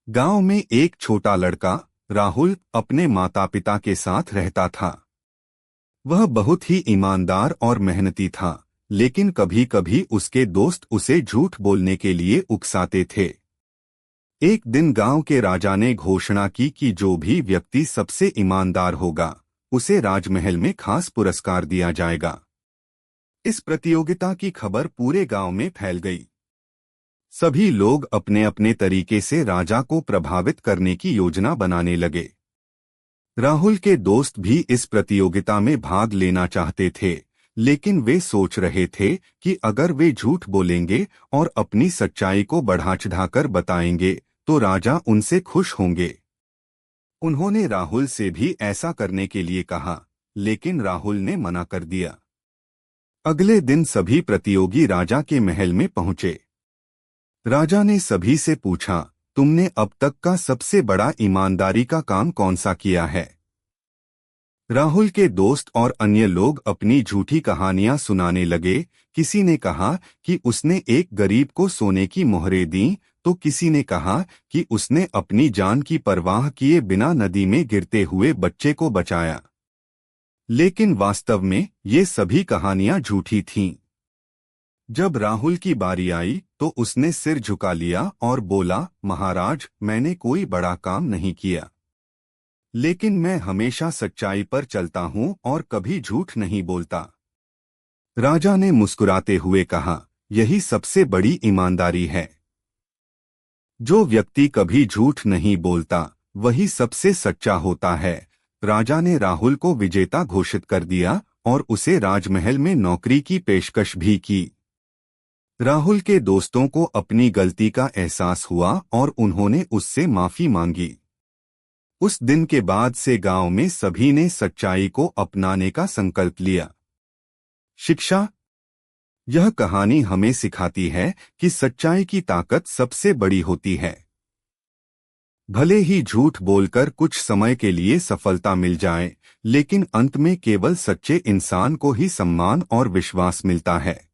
गांव में एक छोटा लड़का राहुल अपने माता पिता के साथ रहता था। वह बहुत ही ईमानदार और मेहनती था, लेकिन कभी कभी उसके दोस्त उसे झूठ बोलने के लिए उकसाते थे। एक दिन गांव के राजा ने घोषणा की कि जो भी व्यक्ति सबसे ईमानदार होगा उसे राजमहल में खास पुरस्कार दिया जाएगा। इस प्रतियोगिता की खबर पूरे गांव में फैल गई। सभी लोग अपने अपने तरीके से राजा को प्रभावित करने की योजना बनाने लगे। राहुल के दोस्त भी इस प्रतियोगिता में भाग लेना चाहते थे, लेकिन वे सोच रहे थे कि अगर वे झूठ बोलेंगे और अपनी सच्चाई को बढ़ा चढ़ाकर बताएंगे तो राजा उनसे खुश होंगे। उन्होंने राहुल से भी ऐसा करने के लिए कहा, लेकिन राहुल ने मना कर दिया। अगले दिन सभी प्रतियोगी राजा के महल में पहुंचे। राजा ने सभी से पूछा, तुमने अब तक का सबसे बड़ा ईमानदारी का काम कौन सा किया है? राहुल के दोस्त और अन्य लोग अपनी झूठी कहानियां सुनाने लगे। किसी ने कहा कि उसने एक गरीब को सोने की मोहरें दी, तो किसी ने कहा कि उसने अपनी जान की परवाह किए बिना नदी में गिरते हुए बच्चे को बचाया। लेकिन वास्तव में ये सभी कहानियां झूठी थीं। जब राहुल की बारी आई तो उसने सिर झुका लिया और बोला, महाराज, मैंने कोई बड़ा काम नहीं किया, लेकिन मैं हमेशा सच्चाई पर चलता हूं और कभी झूठ नहीं बोलता। राजा ने मुस्कुराते हुए कहा, यही सबसे बड़ी ईमानदारी है। जो व्यक्ति कभी झूठ नहीं बोलता वही सबसे सच्चा होता है। राजा ने राहुल को विजेता घोषित कर दिया और उसे राजमहल में नौकरी की पेशकश भी की। राहुल के दोस्तों को अपनी गलती का एहसास हुआ और उन्होंने उससे माफी मांगी। उस दिन के बाद से गांव में सभी ने सच्चाई को अपनाने का संकल्प लिया। शिक्षा। यह कहानी हमें सिखाती है कि सच्चाई की ताकत सबसे बड़ी होती है। भले ही झूठ बोलकर कुछ समय के लिए सफलता मिल जाए, लेकिन अंत में केवल सच्चे इंसान को ही सम्मान और विश्वास मिलता है।